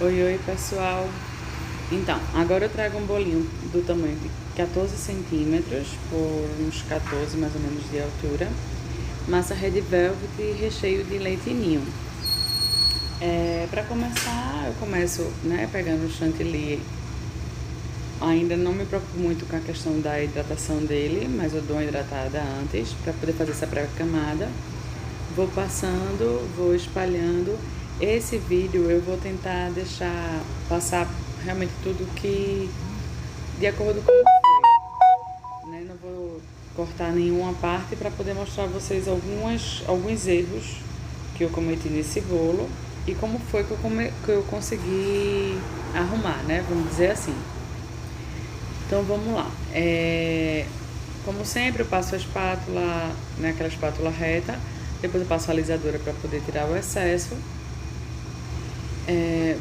Oi, oi pessoal. Então, agora eu trago um bolinho do tamanho de 14 centímetros por uns 14 mais ou menos de altura. Massa Red Velvet e recheio de leite ninho. Para começar, eu começo pegando o chantilly. Ainda não me preocupo muito com a questão da hidratação dele, mas eu dou uma hidratada antes para poder fazer essa pré-camada. Vou passando, vou espalhando. Esse vídeo eu vou tentar passar realmente tudo que de acordo com como foi, né? Não vou cortar nenhuma parte para poder mostrar a vocês alguns erros que eu cometi nesse bolo e como foi que eu consegui arrumar, né? Vamos dizer assim. Então vamos lá. Como sempre, eu passo a espátula, aquela espátula reta. Depois eu passo a alisadora para poder tirar o excesso.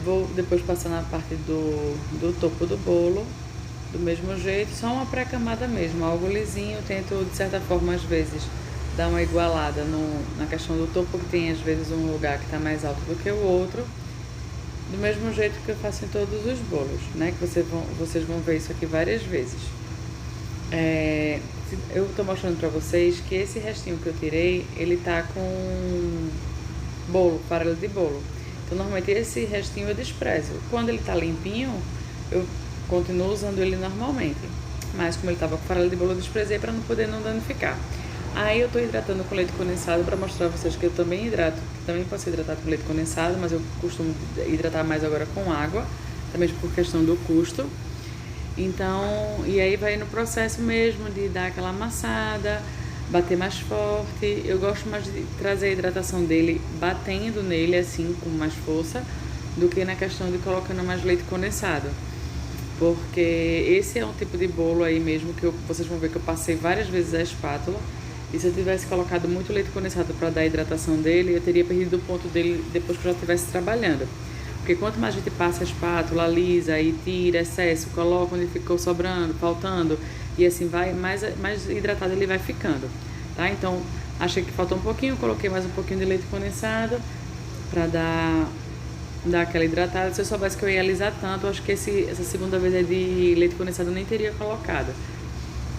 Vou depois passar na parte do topo do bolo, do mesmo jeito, só uma pré-camada mesmo, algo lisinho. Tento, de certa forma, às vezes, dar uma igualada na questão do topo, porque tem às vezes um lugar que está mais alto do que o outro. Do mesmo jeito que eu faço em todos os bolos, né? Que vocês vão ver isso aqui várias vezes. Eu estou mostrando para vocês que esse restinho que eu tirei, ele tá com bolo, farelo de bolo. Então, normalmente esse restinho eu desprezo. Quando ele tá limpinho, eu continuo usando ele normalmente. Mas como ele tava com farelo de bolo, eu desprezei para não poder não danificar. Aí eu tô hidratando com leite condensado para mostrar a vocês que eu também hidrato. Também posso hidratar com leite condensado, mas eu costumo hidratar mais agora com água, também por questão do custo. Então, e aí vai no processo mesmo de dar aquela amassada, bater mais forte. Eu gosto mais de trazer a hidratação dele batendo nele assim com mais força do que na questão de colocando mais leite condensado. Porque esse é um tipo de bolo aí mesmo que vocês vão ver que eu passei várias vezes a espátula. E se eu tivesse colocado muito leite condensado para dar a hidratação dele, eu teria perdido o ponto dele depois que eu já estivesse trabalhando. Porque quanto mais a gente passa a espátula, alisa e tira excesso, coloca onde ficou sobrando, faltando, e assim vai, mais hidratado ele vai ficando, tá? Então, achei que faltou um pouquinho, coloquei mais um pouquinho de leite condensado para dar aquela hidratada. Se eu soubesse que eu ia alisar tanto, eu acho que essa segunda vez de leite condensado eu nem teria colocado,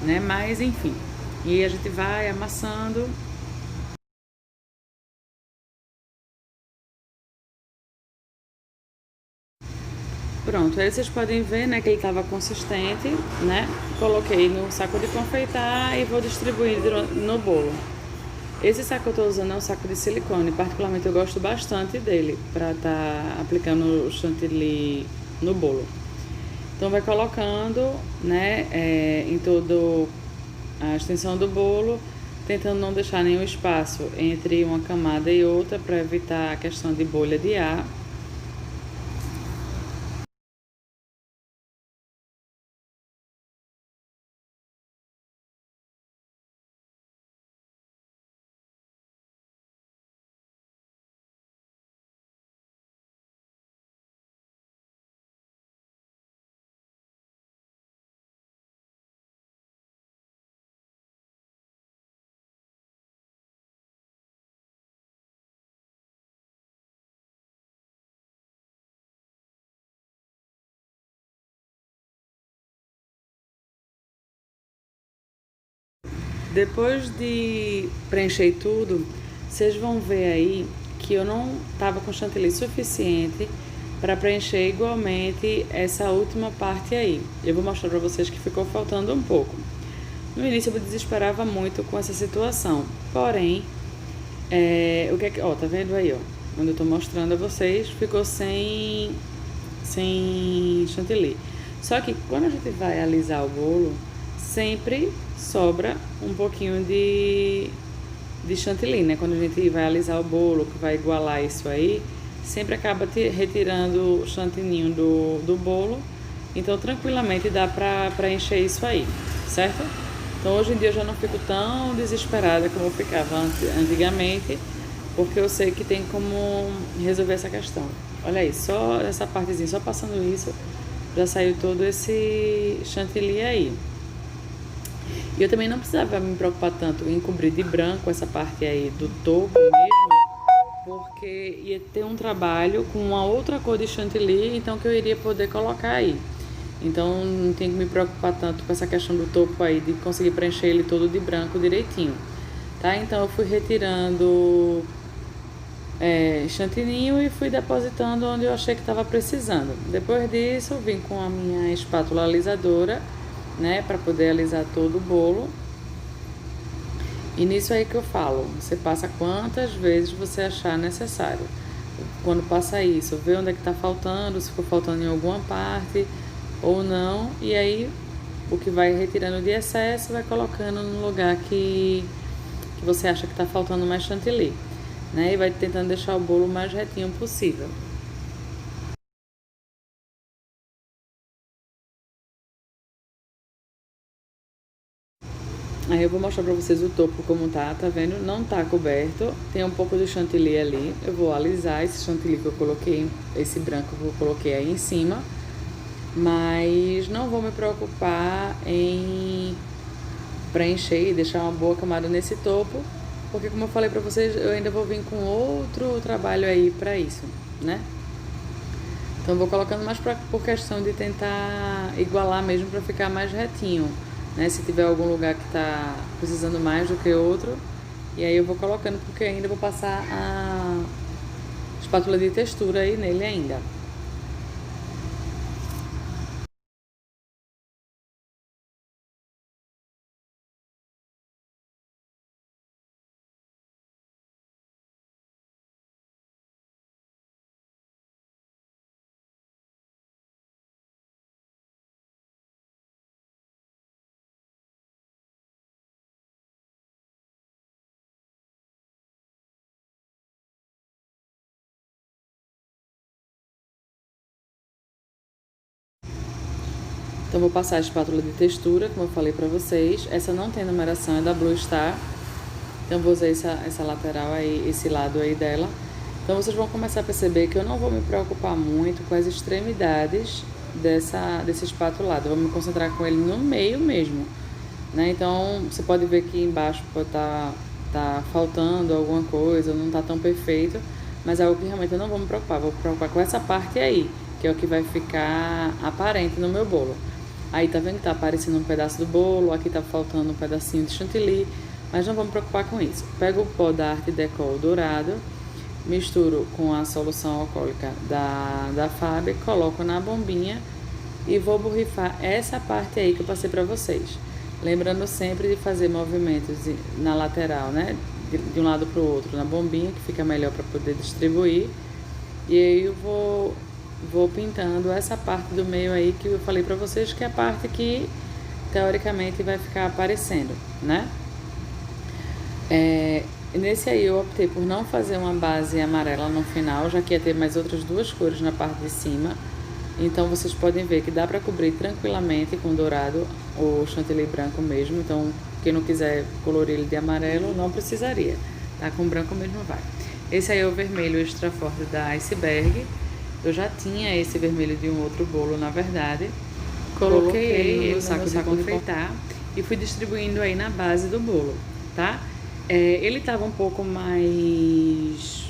né? Mas, enfim. E a gente vai amassando. Pronto, aí vocês podem ver, né, que ele estava consistente, né? Coloquei no saco de confeitar e vou distribuir no bolo. Esse saco que eu estou usando é um saco de silicone, particularmente eu gosto bastante dele para estar aplicando o chantilly no bolo. Então vai colocando, né, em toda a extensão do bolo, tentando não deixar nenhum espaço entre uma camada e outra para evitar a questão de bolha de ar. Depois de preencher tudo, vocês vão ver aí que eu não estava com chantilly suficiente para preencher igualmente essa última parte aí. Eu vou mostrar para vocês que ficou faltando um pouco. No início eu me desesperava muito com essa situação, porém, o que é que, ó, tá vendo aí, ó, quando eu tô mostrando a vocês, ficou sem chantilly. Só que quando a gente vai alisar o bolo, sempre sobra um pouquinho de chantilly, né? Quando a gente vai alisar o bolo, que vai igualar isso aí, sempre acaba retirando o chantininho do bolo. Então, tranquilamente dá pra encher isso aí, certo? Então, hoje em dia eu já não fico tão desesperada como eu ficava antigamente, porque eu sei que tem como resolver essa questão. Olha aí, só essa partezinha, só passando isso, já saiu todo esse chantilly aí. E eu também não precisava me preocupar tanto em cobrir de branco essa parte aí do topo mesmo, porque ia ter um trabalho com uma outra cor de chantilly, então que eu iria poder colocar aí. Então não tenho que me preocupar tanto com essa questão do topo aí, de conseguir preencher ele todo de branco direitinho, tá? Então eu fui retirando chantininho e fui depositando onde eu achei que estava precisando. Depois disso eu vim com a minha espátula alisadora, né, para poder alisar todo o bolo. E nisso aí que eu falo, você passa quantas vezes você achar necessário. Quando passa isso, vê onde é que está faltando, se for faltando em alguma parte ou não, e aí o que vai retirando de excesso vai colocando no lugar que você acha que está faltando mais chantilly, né? E vai tentando deixar o bolo mais retinho possível. Aí eu vou mostrar pra vocês o topo como tá vendo? Não tá coberto, tem um pouco de chantilly ali. Eu vou alisar esse chantilly que eu coloquei, esse branco que eu coloquei aí em cima. Mas não vou me preocupar em preencher e deixar uma boa camada nesse topo, porque como eu falei pra vocês, eu ainda vou vir com outro trabalho aí pra isso, né? Então eu vou colocando mais por questão de tentar igualar mesmo pra ficar mais retinho, né? Se tiver algum lugar que tá precisando mais do que outro, e aí eu vou colocando, porque ainda vou passar a espátula de textura aí nele ainda. Então vou passar a espátula de textura, como eu falei pra vocês. Essa não tem numeração, é da Blue Star. Então vou usar essa lateral aí, esse lado aí dela. Então vocês vão começar a perceber que eu não vou me preocupar muito com as extremidades desse espatulado. Eu vou me concentrar com ele no meio mesmo, né? Então você pode ver que embaixo pode tá faltando alguma coisa, não tá tão perfeito, mas é algo que realmente eu não vou me preocupar. Vou me preocupar com essa parte aí, que é o que vai ficar aparente no meu bolo. Aí tá vendo que tá aparecendo um pedaço do bolo, aqui tá faltando um pedacinho de chantilly, mas não vou me preocupar com isso. Pego o pó da Art Deco dourado, misturo com a solução alcoólica da Faber, coloco na bombinha e vou borrifar essa parte aí que eu passei pra vocês. Lembrando sempre de fazer movimentos na lateral, né? De um lado pro outro na bombinha, que fica melhor para poder distribuir. E aí eu vou pintando essa parte do meio aí que eu falei pra vocês, que é a parte que teoricamente vai ficar aparecendo, né? Nesse aí eu optei por não fazer uma base amarela no final, já que ia ter mais outras duas cores na parte de cima. Então vocês podem ver que dá pra cobrir tranquilamente com dourado ou chantilly branco mesmo. Então quem não quiser colorir ele de amarelo não precisaria, tá? Com branco mesmo vai. Esse aí é o vermelho extra forte da Iceberg. Eu já tinha esse vermelho de um outro bolo, na verdade. Coloquei ele no saco de confeitar e fui distribuindo aí na base do bolo, tá? Ele tava um pouco mais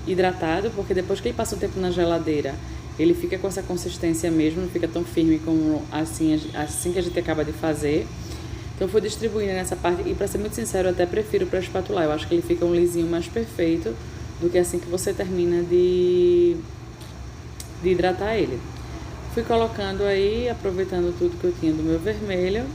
hidratado, porque depois que ele passa um tempo na geladeira, ele fica com essa consistência mesmo, não fica tão firme como assim que a gente acaba de fazer. Então eu fui distribuindo nessa parte, e pra ser muito sincero, eu até prefiro pra espatular. Eu acho que ele fica um lisinho mais perfeito do que assim que você termina de hidratar ele. Fui colocando aí, aproveitando tudo que eu tinha do meu vermelho.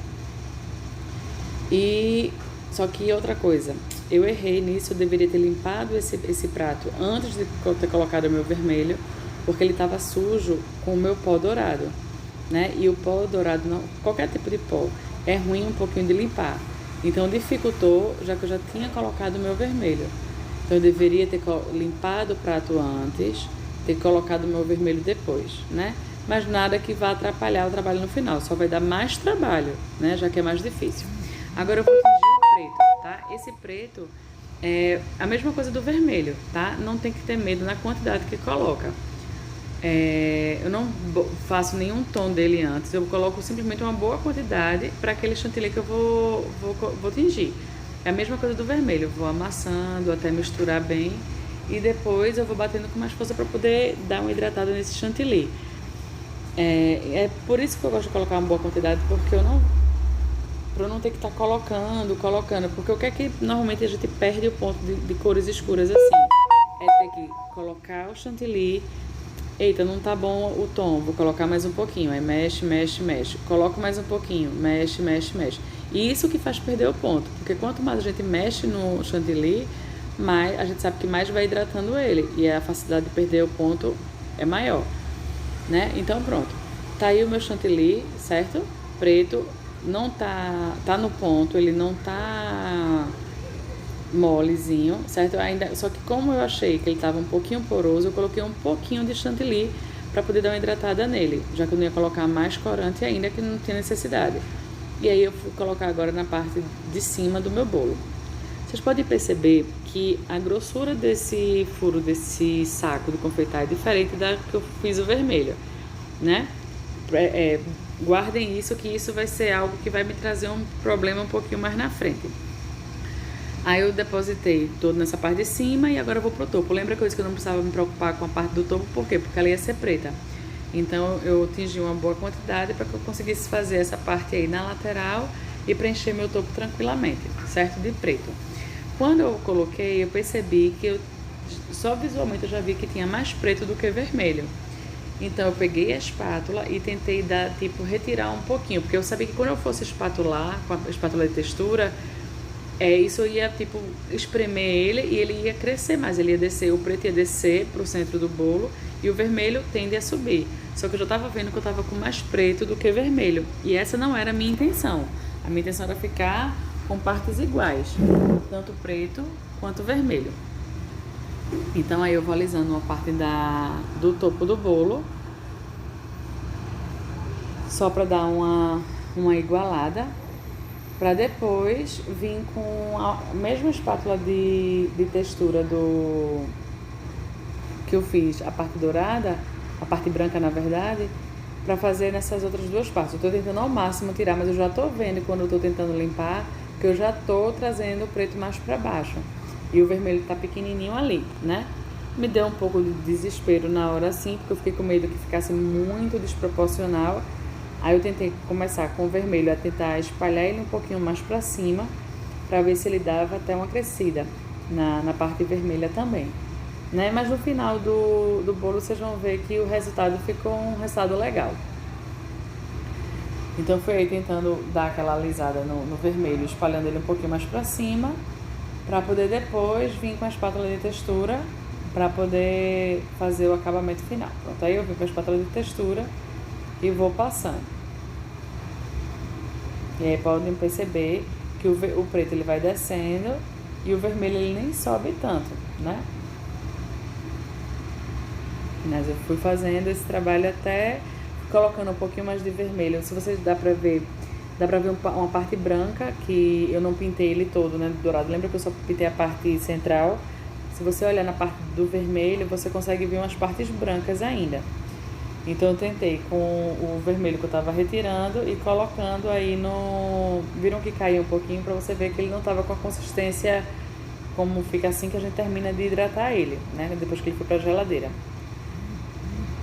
E só que outra coisa, eu errei nisso, eu deveria ter limpado esse prato antes de ter colocado o meu vermelho, porque ele estava sujo com o meu pó dourado, né? E o pó dourado, não, qualquer tipo de pó, é ruim um pouquinho de limpar. Então dificultou, já que eu já tinha colocado o meu vermelho. Então eu deveria ter limpado o prato antes, ter colocado o meu vermelho depois, né? Mas nada que vá atrapalhar o trabalho no final, só vai dar mais trabalho, né? Já que é mais difícil. Agora eu vou tingir o preto, tá? Esse preto é a mesma coisa do vermelho, tá? Não tem que ter medo na quantidade que coloca. Eu não faço nenhum tom dele antes, eu coloco simplesmente uma boa quantidade para aquele chantilly que eu vou tingir. É a mesma coisa do vermelho, eu vou amassando até misturar bem e depois eu vou batendo com mais força para poder dar uma hidratada nesse chantilly. É por isso que eu gosto de colocar uma boa quantidade, porque para eu não ter que estar colocando, porque o que é que normalmente a gente perde o ponto de cores escuras assim? É ter que colocar o chantilly, eita, não tá bom o tom, vou colocar mais um pouquinho, aí mexe, coloco mais um pouquinho, mexe. E isso que faz perder o ponto, porque quanto mais a gente mexe no chantilly, mais a gente sabe que mais vai hidratando ele, e a facilidade de perder o ponto é maior, né? Então pronto, tá aí o meu chantilly, certo? Preto, não tá no ponto, ele não tá molezinho, certo? Só que como eu achei que ele tava um pouquinho poroso, eu coloquei um pouquinho de chantilly para poder dar uma hidratada nele, já que eu não ia colocar mais corante ainda, que não tinha necessidade. E aí eu fui colocar agora na parte de cima do meu bolo. Vocês podem perceber que a grossura desse furo, desse saco de confeitar é diferente da que eu fiz o vermelho, né? Guardem isso, que isso vai ser algo que vai me trazer um problema um pouquinho mais na frente. Aí eu depositei todo nessa parte de cima e agora eu vou pro topo. Lembra que eu disse que eu não precisava me preocupar com a parte do topo, por quê? Porque ela ia ser preta. Então eu tingi uma boa quantidade para que eu conseguisse fazer essa parte aí na lateral e preencher meu topo tranquilamente, certo? De preto. Quando eu coloquei, eu percebi que só visualmente eu já vi que tinha mais preto do que vermelho. Então eu peguei a espátula e tentei retirar um pouquinho, porque eu sabia que quando eu fosse espatular, com a espátula de textura, isso ia espremer ele e ele ia crescer mais, ele ia descer, o preto ia descer pro centro do bolo e o vermelho tende a subir. Só que eu já tava vendo que eu tava com mais preto do que vermelho, e essa não era a minha intenção. A minha intenção era ficar com partes iguais, tanto preto quanto vermelho. Então aí eu vou alisando uma parte do topo do bolo, só para dar uma igualada, para depois vir com a mesma espátula de textura que eu fiz, a parte dourada, a parte branca na verdade, para fazer nessas outras duas partes. Eu tô tentando ao máximo tirar, mas eu já tô vendo quando eu tô tentando limpar, que eu já tô trazendo o preto mais para baixo. E o vermelho tá pequenininho ali, né? Me deu um pouco de desespero na hora assim, porque eu fiquei com medo que ficasse muito desproporcional. Aí eu tentei começar com o vermelho, a tentar espalhar ele um pouquinho mais para cima, para ver se ele dava até uma crescida na parte vermelha também, né? Mas no final do bolo vocês vão ver que o resultado ficou um resultado legal. Então foi aí tentando dar aquela alisada no vermelho, espalhando ele um pouquinho mais para cima, para poder depois vir com a espátula de textura, para poder fazer o acabamento final. Pronto, aí eu vim com a espátula de textura e vou passando. E aí podem perceber que o preto ele vai descendo e o vermelho ele nem sobe tanto, né? Mas eu fui fazendo esse trabalho até colocando um pouquinho mais de vermelho. Se vocês dá pra ver uma parte branca, que eu não pintei ele todo, né, dourado. Lembra que eu só pintei a parte central? Se você olhar na parte do vermelho, você consegue ver umas partes brancas ainda. Então eu tentei com o vermelho que eu tava retirando e colocando aí no... Viram que caiu um pouquinho para você ver que ele não tava com a consistência como fica assim que a gente termina de hidratar ele, né, depois que ele for pra geladeira.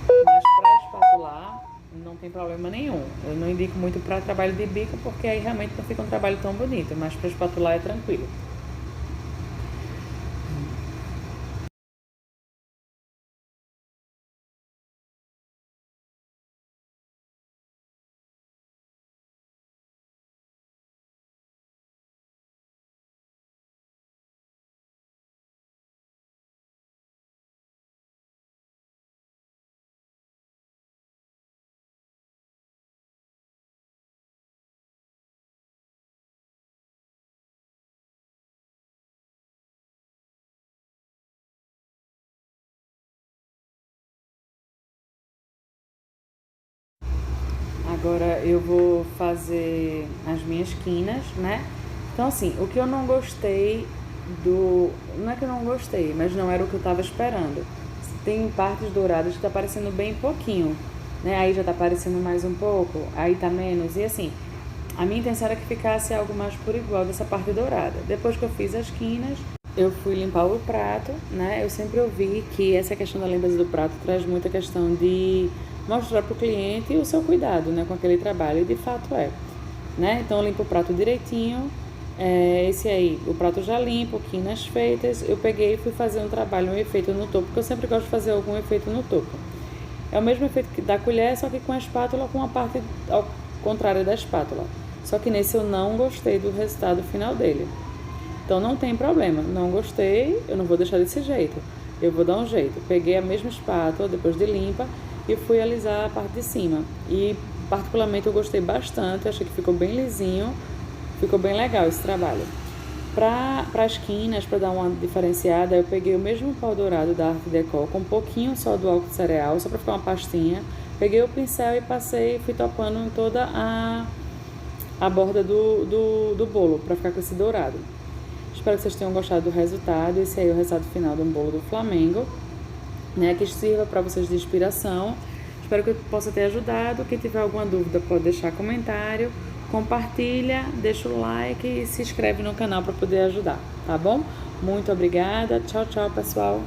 Mas para espatular não tem problema nenhum. Eu não indico muito para trabalho de bico, porque aí realmente não fica um trabalho tão bonito, mas para espatular é tranquilo. Agora eu vou fazer as minhas quinas, né? Então assim, o que eu não gostei não é que eu não gostei, mas não era o que eu tava esperando. Tem partes douradas que tá aparecendo bem pouquinho, né? Aí já tá aparecendo mais um pouco, aí tá menos, e assim, a minha intenção era que ficasse algo mais por igual dessa parte dourada. Depois que eu fiz as quinas, eu fui limpar o prato, né? Eu sempre ouvi que essa questão da limpeza do prato traz muita questão de mostrar para o cliente o seu cuidado, né, com aquele trabalho, e de fato é, né? Então eu limpo o prato direitinho, esse aí, o prato já limpo, quinas feitas, eu peguei e fui fazer um trabalho, um efeito no topo, porque eu sempre gosto de fazer algum efeito no topo. É o mesmo efeito da colher, só que com a espátula, com a parte ao contrário da espátula. Só que nesse eu não gostei do resultado final dele. Então não tem problema, não gostei, eu não vou deixar desse jeito. Eu vou dar um jeito. Peguei a mesma espátula depois de limpa e fui alisar a parte de cima. E particularmente eu gostei bastante, achei que ficou bem lisinho, ficou bem legal esse trabalho. Para as quinas, para dar uma diferenciada, eu peguei o mesmo pau dourado da Arte Deco, com um pouquinho só do álcool de cereal, só para ficar uma pastinha. Peguei o pincel e passei, fui topando em toda a borda do bolo, para ficar com esse dourado. Espero que vocês tenham gostado do resultado. Esse aí é o resultado final do bolo do Flamengo, né? Que sirva para vocês de inspiração. Espero que eu possa ter ajudado. Quem tiver alguma dúvida pode deixar comentário, compartilha, deixa o like e se inscreve no canal para poder ajudar, tá bom? Muito obrigada. Tchau, tchau, pessoal.